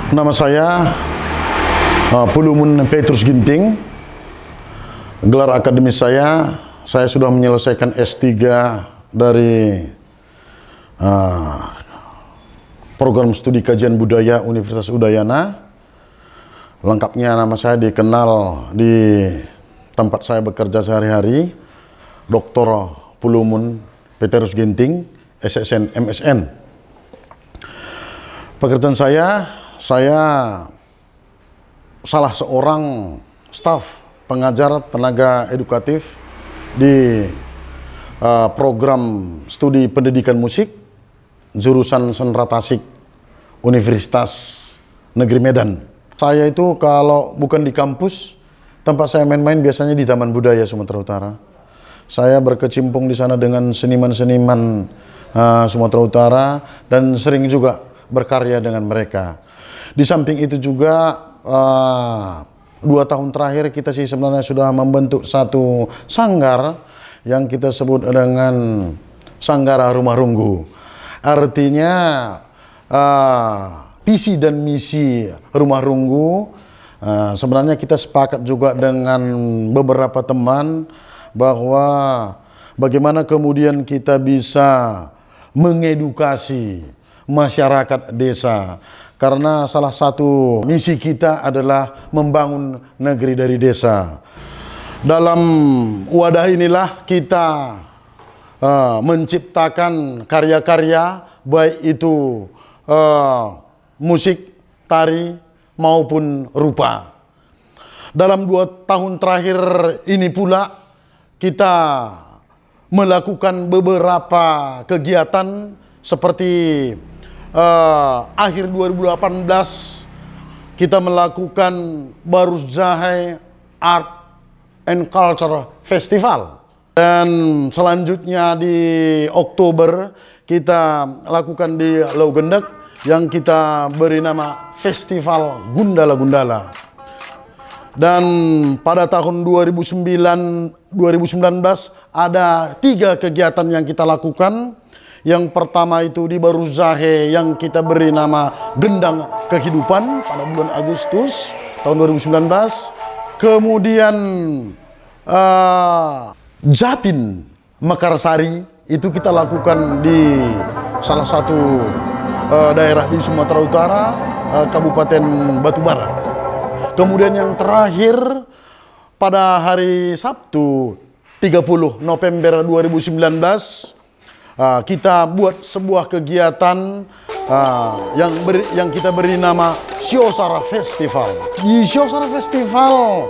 Nama saya Pulumun Petrus Ginting. Gelar akademis saya sudah menyelesaikan S3 dari program studi kajian budaya Universitas Udayana. Lengkapnya nama saya dikenal di tempat saya bekerja sehari-hari, Dr. Pulumun Petrus Ginting, SSN, MSN. Pekerjaan saya salah seorang staf pengajar tenaga edukatif di program studi pendidikan musik jurusan Sentra Tasik Universitas Negeri Medan. Saya itu kalau bukan di kampus, tempat saya main-main biasanya di Taman Budaya Sumatera Utara. Saya berkecimpung di sana dengan seniman-seniman Sumatera Utara dan sering juga berkarya dengan mereka. Di samping itu juga 2 tahun terakhir kita sih sebenarnya sudah membentuk satu sanggar yang kita sebut dengan Sanggara Rumah Runggu. Artinya visi dan misi Rumah Runggu sebenarnya kita sepakat juga dengan beberapa teman bahwa bagaimana kemudian kita bisa mengedukasi masyarakat desa, karena salah satu misi kita adalah membangun negeri dari desa. Dalam wadah inilah kita menciptakan karya-karya, baik itu musik, tari maupun rupa. Dalam 2 tahun terakhir ini pula kita melakukan beberapa kegiatan seperti akhir 2018 kita melakukan Baruzahai Art and Culture Festival, dan selanjutnya di Oktober kita lakukan di Laugendak yang kita beri nama Festival Gundala-Gundala. Dan pada tahun 2019 ada 3 kegiatan yang kita lakukan. Yang pertama itu di Baruzahe yang kita beri nama Gendang Kehidupan pada bulan Agustus tahun 2019. Kemudian Japin Mekarsari itu kita lakukan di salah satu daerah di Sumatera Utara, Kabupaten Batubara. Kemudian yang terakhir pada hari Sabtu 30 November 2019 kita buat sebuah kegiatan yang kita beri nama Siosara Festival. Di Siosara Festival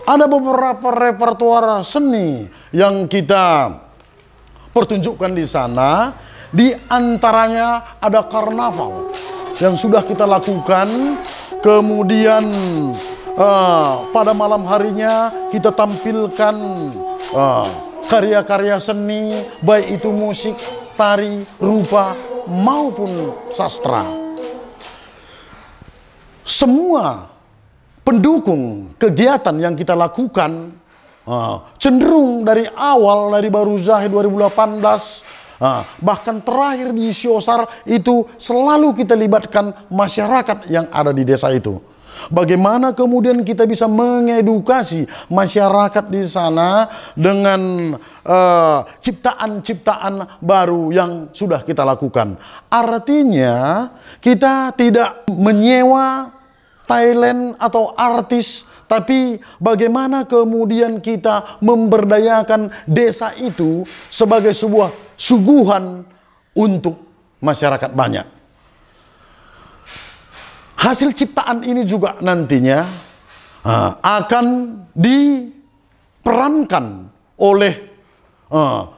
ada beberapa repertuar seni yang kita pertunjukkan di sana. Di antaranya ada karnaval yang sudah kita lakukan. Kemudian pada malam harinya kita tampilkan karya-karya seni, baik itu musik, tari, rupa, maupun sastra. Semua pendukung kegiatan yang kita lakukan cenderung dari awal, dari Baruzahe 2018, bahkan terakhir di Siosar itu selalu kita libatkan masyarakat yang ada di desa itu. Bagaimana kemudian kita bisa mengedukasi masyarakat di sana dengan ciptaan-ciptaan baru yang sudah kita lakukan. Artinya kita tidak menyewa talent atau artis, tapi bagaimana kemudian kita memberdayakan desa itu sebagai sebuah suguhan untuk masyarakat banyak. Hasil ciptaan ini juga nantinya akan diperankan oleh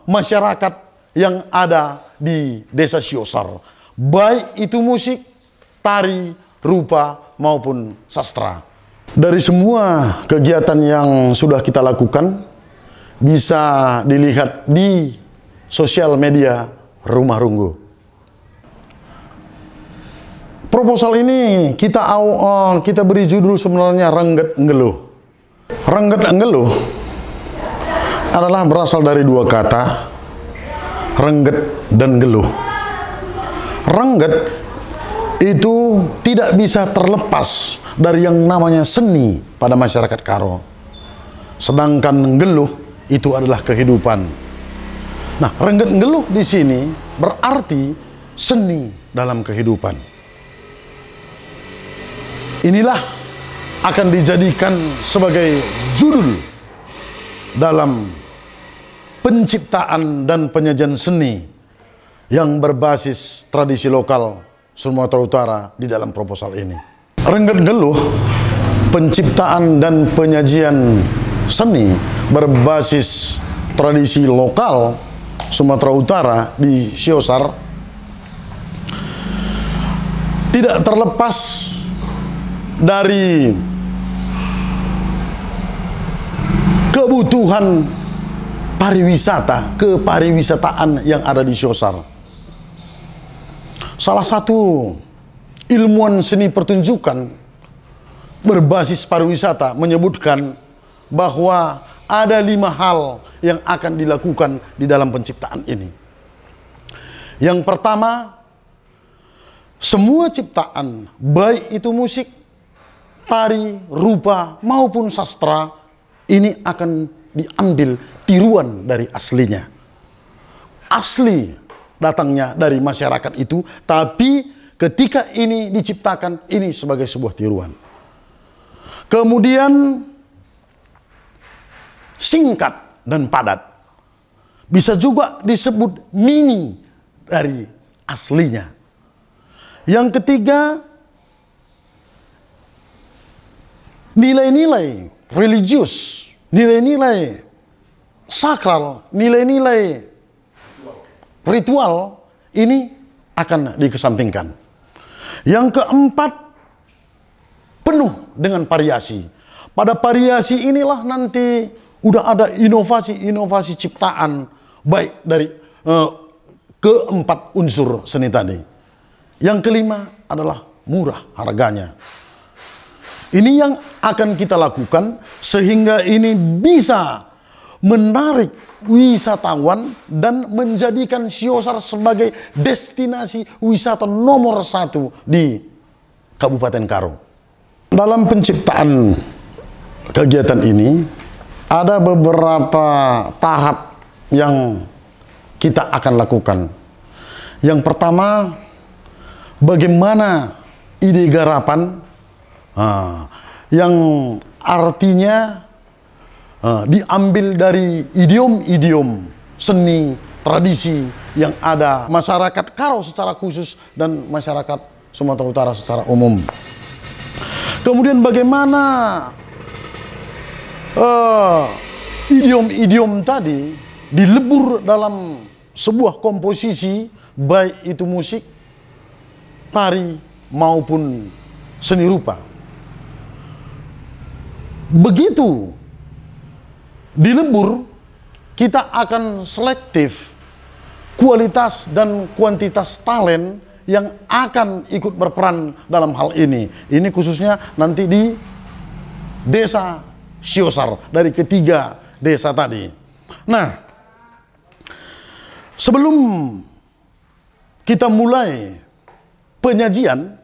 masyarakat yang ada di desa Siosar, baik itu musik, tari, rupa maupun sastra. Dari semua kegiatan yang sudah kita lakukan bisa dilihat di sosial media Rumah Runggu. Proposal ini kita beri judul sebenarnya Rengget Ngeluh. Rengget Ngeluh adalah berasal dari 2 kata, rengget dan geluh. Rengget itu tidak bisa terlepas dari yang namanya seni pada masyarakat Karo. Sedangkan geluh itu adalah kehidupan. Nah, Rengget Ngeluh di sini berarti seni dalam kehidupan. Inilah akan dijadikan sebagai judul dalam penciptaan dan penyajian seni yang berbasis tradisi lokal Sumatera Utara di dalam proposal ini. Rengget Ngeluh, penciptaan dan penyajian seni berbasis tradisi lokal Sumatera Utara di Siosar tidak terlepas dari kebutuhan pariwisata, kepariwisataan yang ada di Siosar. Salah satu ilmuwan seni pertunjukan berbasis pariwisata menyebutkan bahwa ada 5 hal yang akan dilakukan di dalam penciptaan ini. Yang pertama, semua ciptaan, baik itu musik, tari, rupa, maupun sastra, ini akan diambil tiruan dari aslinya. Asli datangnya dari masyarakat itu, tapi ketika ini diciptakan, ini sebagai sebuah tiruan. Kemudian singkat dan padat. Bisa juga disebut mini dari aslinya. Yang ketiga, nilai-nilai religius, nilai-nilai sakral, nilai-nilai ritual ini akan dikesampingkan. Yang keempat, penuh dengan variasi. Pada variasi inilah nanti udah ada inovasi-inovasi ciptaan baik dari keempat unsur seni tadi. Yang kelima adalah murah harganya. Ini yang akan kita lakukan sehingga ini bisa menarik wisatawan dan menjadikan Siosar sebagai destinasi wisata nomor 1 di Kabupaten Karo. Dalam penciptaan kegiatan ini ada beberapa tahap yang kita akan lakukan. Yang pertama, bagaimana ide garapan, yang artinya diambil dari idiom-idiom seni tradisi yang ada masyarakat Karo secara khusus dan masyarakat Sumatera Utara secara umum. Kemudian bagaimana idiom-idiom tadi dilebur dalam sebuah komposisi, baik itu musik, tari, maupun seni rupa. Begitu dilebur, kita akan selektif kualitas dan kuantitas talent yang akan ikut berperan dalam hal ini. Ini khususnya nanti di desa Siosar dari ketiga desa tadi. Nah, sebelum kita mulai penyajian,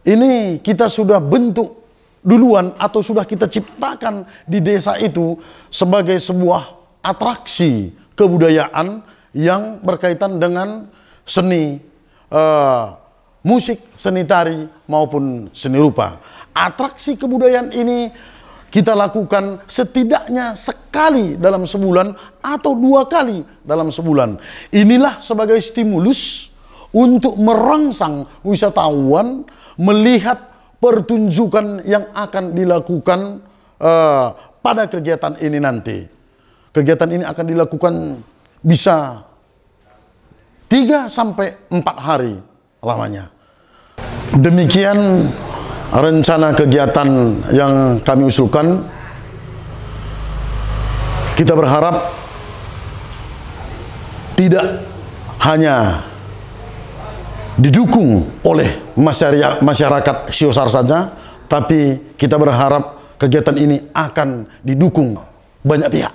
ini kita sudah bentuk duluan atau sudah kita ciptakan di desa itu sebagai sebuah atraksi kebudayaan yang berkaitan dengan seni musik, seni tari maupun seni rupa. Atraksi kebudayaan ini kita lakukan setidaknya sekali dalam sebulan atau 2 kali dalam sebulan. Inilah sebagai stimulus untuk merangsang wisatawan melihat pertunjukan yang akan dilakukan pada kegiatan ini nanti. Kegiatan ini akan dilakukan bisa 3 sampai 4 hari lamanya. Demikian rencana kegiatan yang kami usulkan. Kita berharap tidak hanya didukung oleh masyarakat Siosar saja, tapi kita berharap kegiatan ini akan didukung banyak pihak.